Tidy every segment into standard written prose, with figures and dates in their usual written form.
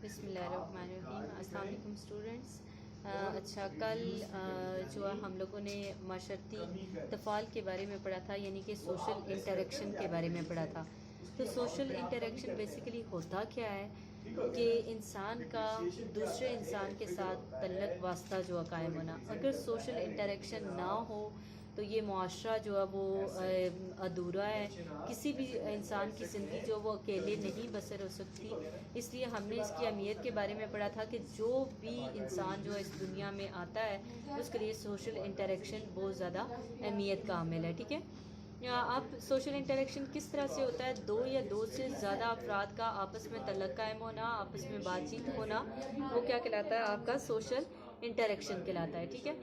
بسم اللہ الرحمن الرحیم۔ السلام علیکم اسٹوڈنٹس۔ اچھا، کل جو ہم لوگوں نے معاشرتی تفعال کے بارے میں پڑھا تھا، یعنی کہ سوشل انٹریکشن کے بارے میں پڑھا تھا۔ تو سوشل انٹریکشن بیسیکلی ہوتا کیا ہے کہ انسان کا دوسرے انسان کے ساتھ تعلق واسطہ جو ہے قائم ہونا۔ اگر سوشل انٹریکشن نہ ہو تو یہ معاشرہ جو ہے وہ ادھورا ہے۔ کسی بھی انسان کی زندگی جو وہ اکیلے نہیں بسر ہو سکتی۔ اس لیے ہم نے اس کی اہمیت کے بارے میں پڑھا تھا کہ جو بھی انسان جو اس دنیا میں آتا ہے اس کے لیے سوشل انٹریکشن بہت زیادہ اہمیت کا عامل ہے، ٹھیک ہے۔ اب سوشل انٹریکشن کس طرح سے ہوتا ہے؟ دو یا دو سے زیادہ افراد کا آپس میں تعلق قائم ہونا، آپس میں بات چیت ہونا، وہ کیا کہلاتا ہے؟ آپ کا سوشل انٹریکشن کہلاتا ہے، ٹھیک ہے۔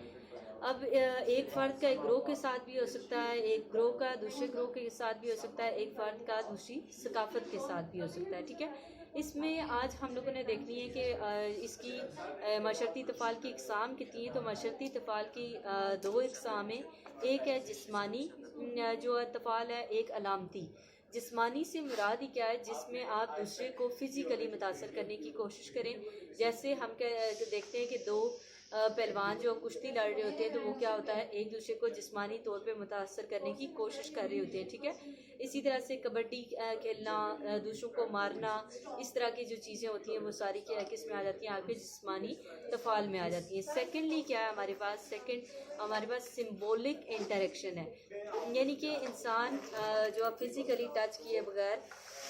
اب ایک فرد کا ایک گروہ کے ساتھ بھی ہو سکتا ہے، ایک گروہ کا دوسرے گروہ کے ساتھ بھی ہو سکتا ہے، ایک فرد کا دوسری ثقافت کے ساتھ بھی ہو سکتا ہے، ٹھیک ہے۔ اس میں آج ہم لوگوں نے دیکھنی ہے کہ اس کی معاشرتی تفعال کی اقسام کتنی ہیں۔ تو معاشرتی تفعال کی دو اقسام ہیں، ایک ہے جسمانی جو تفعال ہے، ایک علامتی۔ جسمانی سے مراد ہی کیا ہے؟ جس میں آپ دوسرے کو فزیکلی متاثر کرنے کی کوشش کریں۔ جیسے ہم دیکھتے ہیں کہ دو پہلوان جو کشتی لڑ رہے ہوتے ہیں تو وہ کیا ہوتا ہے؟ ایک دوسرے کو جسمانی طور پہ متاثر کرنے کی کوشش کر رہے ہوتے ہیں، ٹھیک ہے۔ اسی طرح سے کبڈی کھیلنا، دوسروں کو مارنا، اس طرح کی جو چیزیں ہوتی ہیں وہ ساری کس میں آ جاتی ہیں؟ آپ کے جسمانی تفعال میں آ جاتی ہیں۔ سیکنڈلی کیا ہے ہمارے پاس؟ ہمارے پاس سمبولک انٹریکشن ہے، یعنی کہ انسان جو فزیکلی ٹچ کیے بغیر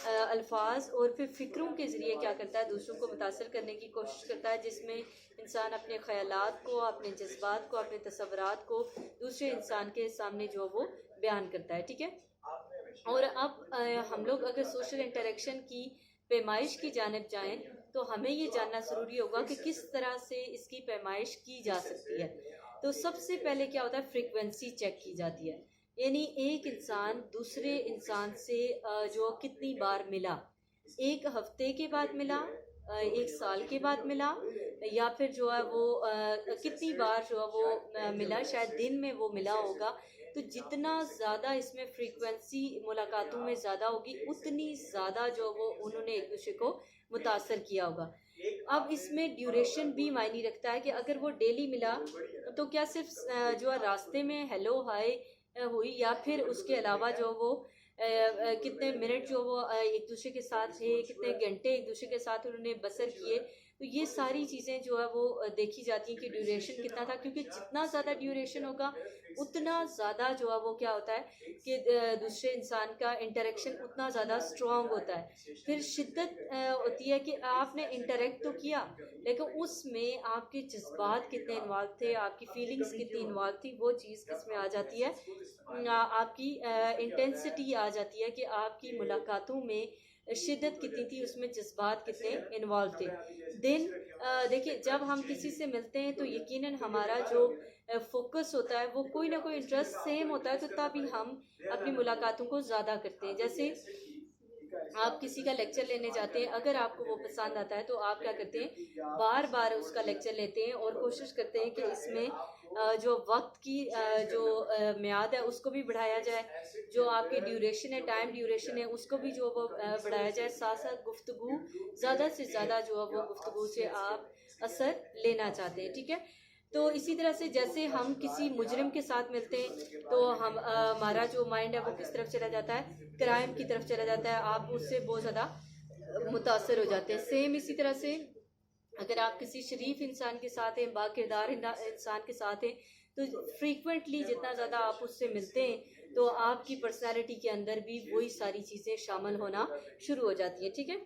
الفاظ اور پھر فکروں کے ذریعے کیا کرتا ہے؟ دوسروں کو متاثر کرنے کی کوشش کرتا ہے، جس میں انسان اپنے خیالات کو، اپنے جذبات کو، اپنے تصورات کو دوسرے انسان کے سامنے جو وہ بیان کرتا ہے، ٹھیک ہے۔ اور اب ہم لوگ اگر سوشل انٹریکشن کی پیمائش کی جانب جائیں تو ہمیں یہ جاننا ضروری ہوگا کہ کس طرح سے اس کی پیمائش کی جا سکتی ہے۔ تو سب سے پہلے کیا ہوتا ہے؟ فریکوینسی چیک کی جاتی ہے، یعنی ایک انسان دوسرے انسان سے جو کتنی بار ملا، ایک ہفتے کے بعد ملا، ایک سال کے بعد ملا، یا پھر جو ہے وہ کتنی بار جو ہے وہ ملا، شاید دن میں وہ ملا ہوگا۔ تو جتنا زیادہ اس میں فریکوینسی ملاقاتوں میں زیادہ ہوگی، اتنی زیادہ جو وہ انہوں نے ایک دوسرے کو متاثر کیا ہوگا۔ اب اس میں ڈیوریشن بھی معنی رکھتا ہے کہ اگر وہ ڈیلی ملا تو کیا صرف جو ہے راستے میں ہیلو ہائے ہوئی، یا پھر اس کے علاوہ جو وہ کتنے منٹ جو وہ ایک دوسرے کے ساتھ رہے، کتنے گھنٹے ایک دوسرے کے ساتھ انہوں نے بسر کیے۔ تو یہ ساری چیزیں جو ہے وہ دیکھی جاتی ہیں کہ ڈیوریشن کتنا تھا، کیونکہ جتنا زیادہ ڈیوریشن ہوگا اتنا زیادہ جو ہے وہ کیا ہوتا ہے کہ دوسرے انسان کا انٹریکشن اتنا زیادہ اسٹرانگ ہوتا ہے۔ پھر شدت ہوتی ہے کہ آپ نے انٹریکٹ تو کیا لیکن اس میں آپ کے جذبات کتنے انوالو تھے، آپ کی فیلنگز کتنی انوالو تھی، وہ چیز کس میں آ جاتی ہے؟ آپ کی انٹینسٹی آ جاتی ہے کہ آپ کی ملاقاتوں میں شدت کتنی تھی، اس میں جذبات کتنے انوالو تھے۔ دیکھیں، جب ہم کسی سے ملتے ہیں تو یقیناً ہمارا جو فوکس ہوتا ہے وہ کوئی نہ کوئی انٹرسٹ سیم ہوتا ہے، تو تبھی ہم اپنی ملاقاتوں کو زیادہ کرتے ہیں۔ جیسے آپ کسی کا لیکچر لینے جاتے ہیں، اگر آپ کو وہ پسند آتا ہے تو آپ کیا کرتے ہیں؟ بار بار اس کا لیکچر لیتے ہیں اور کوشش کرتے ہیں کہ اس میں جو وقت کی جو میعاد ہے اس کو بھی بڑھایا جائے، جو آپ کے ڈیوریشن ہے، ٹائم ڈیوریشن ہے، اس کو بھی جو وہ بڑھایا جائے، ساتھ ساتھ گفتگو زیادہ سے زیادہ جو ہے وہ گفتگو سے آپ اثر لینا چاہتے ہیں، ٹھیک ہے۔ تو اسی طرح سے جیسے ہم کسی مجرم کے ساتھ ملتے ہیں تو ہمارا جو مائنڈ ہے وہ کس طرف چلا جاتا ہے؟ کرائم کی طرف چلا جاتا ہے، آپ اس سے بہت زیادہ متاثر ہو جاتے ہیں۔ سیم اسی طرح سے اگر آپ کسی شریف انسان کے ساتھ ہیں، با کردار انسان کے ساتھ ہیں، تو فریکوینٹلی جتنا زیادہ آپ اس سے ملتے ہیں تو آپ کی پرسنالٹی کے اندر بھی وہی ساری چیزیں شامل ہونا شروع ہو جاتی ہیں، ٹھیک ہے۔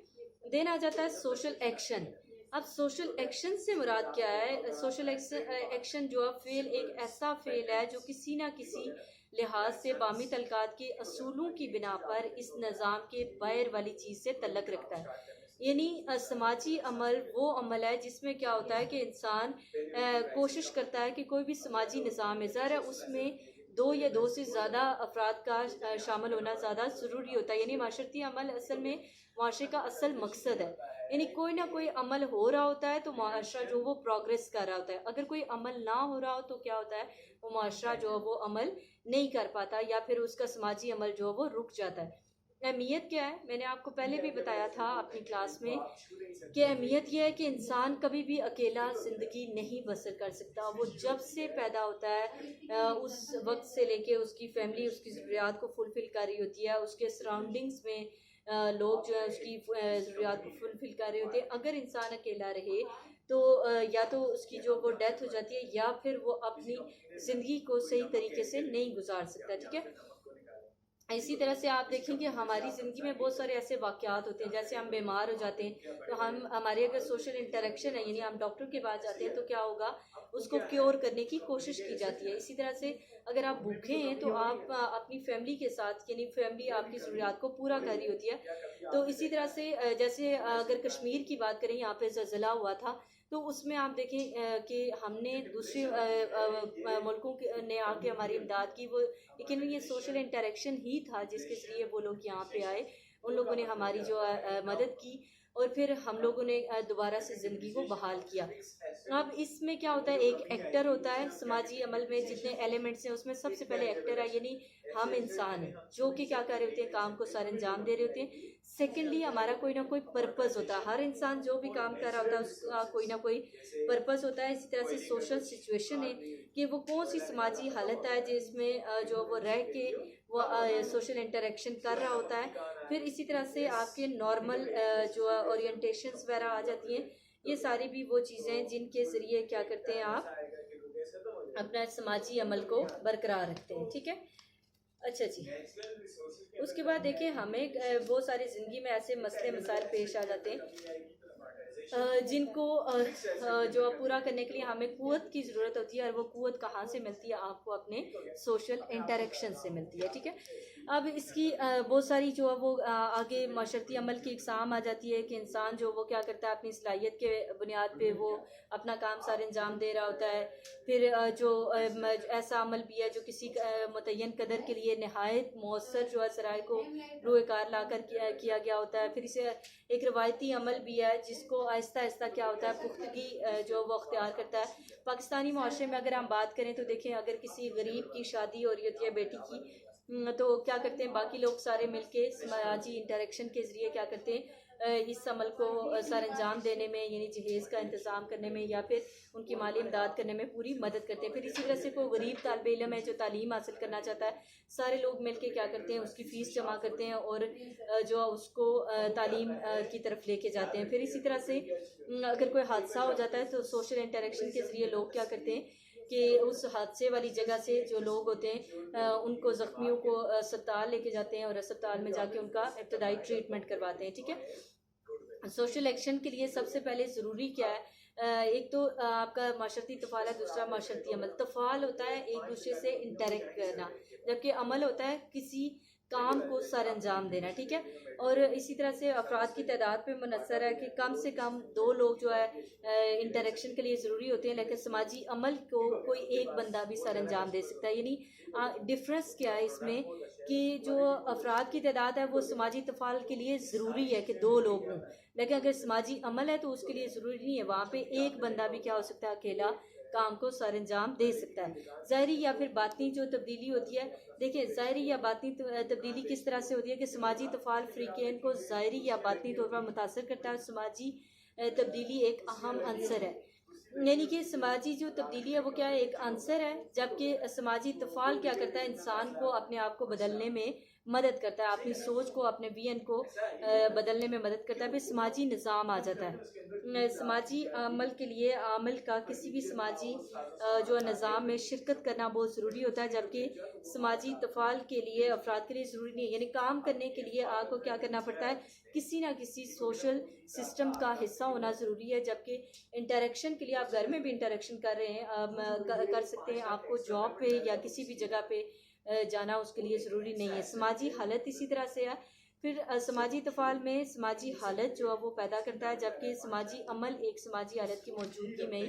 دین آ جاتا ہے سوشل ایکشن۔ اب سوشل ایکشن سے مراد کیا ہے؟ سوشل ایکشن جو فعل ایک ایسا فعل ہے جو کسی نہ کسی لحاظ سے باہمی تعلقات کے اصولوں کی بنا پر اس نظام کے باہر والی چیز سے تعلق رکھتا ہے۔ یعنی سماجی عمل وہ عمل ہے جس میں کیا ہوتا ہے کہ انسان کوشش کرتا ہے کہ کوئی بھی سماجی نظام ہے، ظاہر ہے اس میں دو یا دو سے زیادہ افراد کا شامل ہونا زیادہ ضروری ہوتا ہے۔ یعنی معاشرتی عمل اصل میں معاشرے کا اصل مقصد ہے، یعنی کوئی نہ کوئی عمل ہو رہا ہوتا ہے تو معاشرہ جو وہ پروگریس کر رہا ہوتا ہے۔ اگر کوئی عمل نہ ہو رہا ہو تو کیا ہوتا ہے؟ وہ معاشرہ جو وہ عمل نہیں کر پاتا، یا پھر اس کا سماجی عمل جو وہ رک جاتا ہے۔ اہمیت کیا ہے؟ میں نے آپ کو پہلے بھی بتایا تھا اپنی کلاس میں کہ اہمیت یہ ہے کہ انسان کبھی بھی اکیلا زندگی نہیں بسر کر سکتا. وہ جب سے پیدا ہوتا ہے اس وقت سے لے کے اس کی فیملی اس کی ضروریات کو فلفل کر رہی ہوتی ہے, اس کے سراؤنڈنگس میں لوگ جو ہے اس کی ضروریات کو فلفل کر رہے ہوتے ہیں. اگر انسان اکیلا رہے تو یا تو اس کی جو وہ ڈیتھ ہو جاتی ہے یا پھر وہ اپنی زندگی کو صحیح طریقے سے نہیں گزار سکتا. ٹھیک ہے, اسی طرح سے آپ دیکھیں کہ ہماری زندگی میں بہت سارے ایسے واقعات ہوتے ہیں, جیسے ہم بیمار ہو جاتے ہیں تو ہمارے اگر سوشل انٹریکشن ہے, یعنی ہم ڈاکٹر کے پاس جاتے ہیں تو کیا ہوگا, اس کو کیور کرنے کی کوشش کی جاتی ہے. اسی طرح سے اگر آپ بھوکے ہیں تو آپ اپنی فیملی کے ساتھ, یعنی فیملی آپ کی ضروریات کو پورا کر رہی ہوتی ہے. تو اسی طرح سے جیسے اگر کشمیر کی بات کریں, یہاں پہ زلزلہ ہوا تھا تو اس میں آپ دیکھیں کہ ہم نے دوسرے ملکوں نے آ کے ہماری امداد کی, وہ لیکن یہ سوشل انٹریکشن ہی تھا جس کے ذریعے وہ لوگ یہاں پہ آئے, ان لوگوں نے ہماری جو مدد کی اور پھر ہم لوگوں نے دوبارہ سے زندگی کو بحال کیا. اب اس میں کیا ہوتا ہے, ایک ایکٹر ہوتا ہے سماجی عمل میں, جتنے ایلیمنٹس ہیں اس میں سب سے پہلے ایکٹر ہے, یعنی ہم انسان ہیں جو کہ کیا کر رہے ہوتے ہیں, کام کو سر انجام دے رہے ہوتے ہیں. سیکنڈلی ہمارا کوئی نہ کوئی پرپز ہوتا ہے, ہر انسان جو بھی کام کر رہا ہوتا ہے اس کا کوئی نہ کوئی پرپز ہوتا ہے. اسی طرح سے سوشل سچویشن ہے کہ وہ کون سی سماجی حالت ہے جس میں جو وہ رہ کے وہ سوشل انٹریکشن کر رہا ہوتا ہے. پھر اسی طرح سے آپ کے نارمل جو اورینٹیشنز وغیرہ آ جاتی ہیں. یہ ساری بھی وہ چیزیں ہیں جن کے ذریعے کیا کرتے ہیں, آپ اپنا سماجی عمل کو برقرار رکھتے ہیں. ٹھیک ہے, اچھا جی. اس کے بعد دیکھیں ہمیں بہت ساری زندگی میں ایسے مسئلے مسائل پیش آ جاتے ہیں جن کو جو پورا کرنے کے لیے ہمیں قوت کی ضرورت ہوتی ہے, اور وہ قوت کہاں سے ملتی ہے, آپ کو اپنے سوشل انٹریکشن سے ملتی ہے. ٹھیک ہے, اب اس کی بہت ساری جو ہے وہ آگے معاشرتی عمل کی اقسام آ جاتی ہے کہ انسان جو وہ کیا کرتا ہے, اپنی صلاحیت کے بنیاد پہ وہ اپنا کام سارے انجام دے رہا ہوتا ہے. پھر جو ایسا عمل بھی ہے جو کسی متعین قدر کے لیے نہایت مؤثر جو ہے ذرائع کو روئے کار لا کر کیا گیا ہوتا ہے. پھر اسے ایک روایتی عمل بھی ہے جس کو آہستہ آہستہ کیا ہوتا ہے, پختگی جو وہ اختیار کرتا ہے. پاکستانی معاشرے میں اگر ہم بات کریں تو دیکھیں, اگر کسی غریب کی شادی ہو رہی ہوتی ہے بیٹی کی, تو کیا کرتے ہیں باقی لوگ سارے مل کے سماجی انٹریکشن کے ذریعے کیا کرتے ہیں, اس عمل کو سر انجام دینے میں, یعنی جہیز کا انتظام کرنے میں یا پھر ان کی مالی امداد کرنے میں پوری مدد کرتے ہیں. پھر اسی طرح سے کوئی غریب طالب علم ہے جو تعلیم حاصل کرنا چاہتا ہے, سارے لوگ مل کے کیا کرتے ہیں, اس کی فیس جمع کرتے ہیں اور جو اس کو تعلیم کی طرف لے کے جاتے ہیں. پھر اسی طرح سے اگر کوئی حادثہ ہو جاتا ہے تو سوشل انٹریکشن کے ذریعے لوگ کیا کرتے ہیں کہ اس حادثے والی جگہ سے جو لوگ ہوتے ہیں ان کو, زخمیوں کو اسپتال لے کے جاتے ہیں اور اسپتال میں جا کے ان کا ابتدائی ٹریٹمنٹ کرواتے ہیں. ٹھیک ہے, سوشل ایکشن کے لیے سب سے پہلے ضروری کیا ہے, ایک تو آپ کا معاشرتی تفعال ہے, دوسرا معاشرتی عمل. تفعال ہوتا ہے ایک دوسرے سے انٹریکٹ کرنا, جبکہ عمل ہوتا ہے کسی کام کو سر انجام دینا. ٹھیک ہے, اور اسی طرح سے افراد کی تعداد پہ منحصر ہے کہ کم سے کم 2 لوگ جو ہے انٹریکشن کے لیے ضروری ہوتے ہیں, لیکن سماجی عمل کو کوئی ایک بندہ بھی سر انجام دے سکتا ہے. یعنی ڈفرینس کیا ہے اس میں کہ جو افراد کی تعداد ہے وہ سماجی تفعال کے لیے ضروری ہے کہ 2 لوگ ہوں, لیکن اگر سماجی عمل ہے تو اس کے لیے ضروری نہیں ہے, وہاں پہ ایک بندہ بھی کیا ہو سکتا ہے, اکیلا کام کو سر انجام دے سکتا ہے. ظاہری یا پھر باطنی جو تبدیلی ہوتی ہے, دیکھیں ظاہری یا باطنی تبدیلی کس طرح سے ہوتی ہے کہ سماجی تفعال فریقین کو ظاہری یا باطنی طور پر متاثر کرتا ہے. سماجی تبدیلی ایک اہم عنصر ہے, یعنی کہ سماجی جو تبدیلی ہے وہ کیا ہے, ایک عنصر ہے, جبکہ سماجی تفعال کیا کرتا ہے, انسان کو اپنے آپ کو بدلنے میں مدد کرتا ہے, اپنی سوچ کو, اپنے ویژن کو بدلنے میں مدد کرتا ہے. پھر سماجی نظام آ جاتا ہے. سماجی عمل کے لیے عامل کا کسی بھی سماجی جو نظام میں شرکت کرنا بہت ضروری ہوتا ہے, جبکہ سماجی تفعال کے لیے افراد کے لیے ضروری نہیں ہے. یعنی کام کرنے کے لیے آپ کو کیا کرنا پڑتا ہے, کسی نہ کسی سوشل سسٹم کا حصہ ہونا ضروری ہے. جبکہ انٹریکشن کے لیے آپ گھر میں بھی انٹریکشن کر رہے ہیں, کر سکتے ہیں, آپ کو جاب پہ یا کسی بھی جگہ پہ جانا اس کے لیے ضروری نہیں ہے. سماجی حالت اسی طرح سے ہے. پھر سماجی تفعال میں سماجی حالت جو ہے وہ پیدا کرتا ہے, جبکہ سماجی عمل ایک سماجی حالت کی موجودگی میں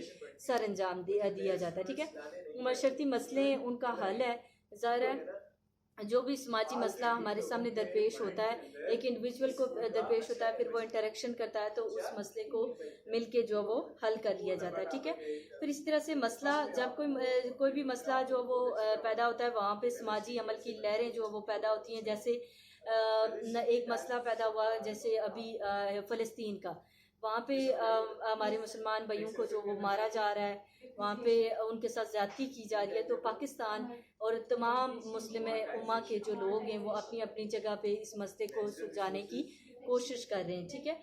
سر انجام دیا جاتا ہے. ٹھیک ہے, معاشرتی مسئلے ان کا حل ہے. ظاہر ہے جو بھی سماجی مسئلہ ہمارے سامنے درپیش ہوتا ہے, ایک انڈیویجول کو درپیش ہوتا ہے, پھر وہ انٹریکشن کرتا ہے تو اس مسئلے کو مل کے جو وہ حل کر لیا جاتا ہے. ٹھیک ہے, پھر اسی طرح سے مسئلہ جب کوئی بھی مسئلہ جو وہ پیدا ہوتا ہے, وہاں پہ سماجی عمل کی لہریں جو وہ پیدا ہوتی ہیں. جیسے ایک مسئلہ پیدا ہوا جیسے ابھی فلسطین کا، وہاں پہ ہمارے مسلمان بھائیوں کو جو وہ مارا جا رہا ہے، وہاں پہ ان کے ساتھ زیادتی کی جا رہی ہے، تو پاکستان اور تمام مسلم امہ کے جو لوگ ہیں وہ اپنی اپنی جگہ پہ اس مسئلے کو سلجھانے کی کوشش کر رہے ہیں، ٹھیک ہے۔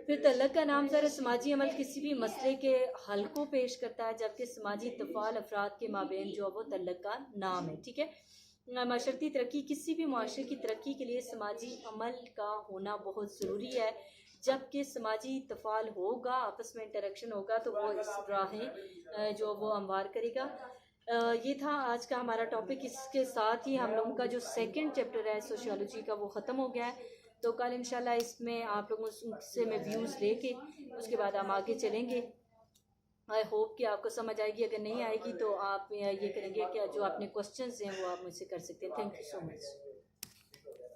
پھر تعلق کا نام ذرا سماجی عمل کسی بھی مسئلے کے حل کو پیش کرتا ہے، جبکہ سماجی تفعال افراد کے مابین جو وہ تعلق کا نام ہے، ٹھیک ہے۔ معاشرتی ترقی، کسی بھی معاشرے کی ترقی کے لیے سماجی عمل کا ہونا بہت ضروری ہے، جبکہ سماجی تفعال ہوگا، آپس میں انٹریکشن ہوگا تو وہ اس راہیں جو وہ ہموار کرے گا۔ یہ تھا آج کا ہمارا ٹاپک۔ اس کے ساتھ ہی ہم لوگوں کا جو سیکنڈ چیپٹر ہے سوشیالوجی کا وہ ختم ہو گیا ہے، تو کل انشاءاللہ اس میں آپ لوگوں سے میں ویوز لے کے اس کے بعد ہم آگے چلیں گے۔ آئی ہوپ کہ آپ کو سمجھ آئے گی، اگر نہیں آئے گی تو آپ یہ کریں گے کہ جو آپ نے کوسچنز ہیں وہ آپ مجھ سے کر سکتے ہیں۔ Thank you so much.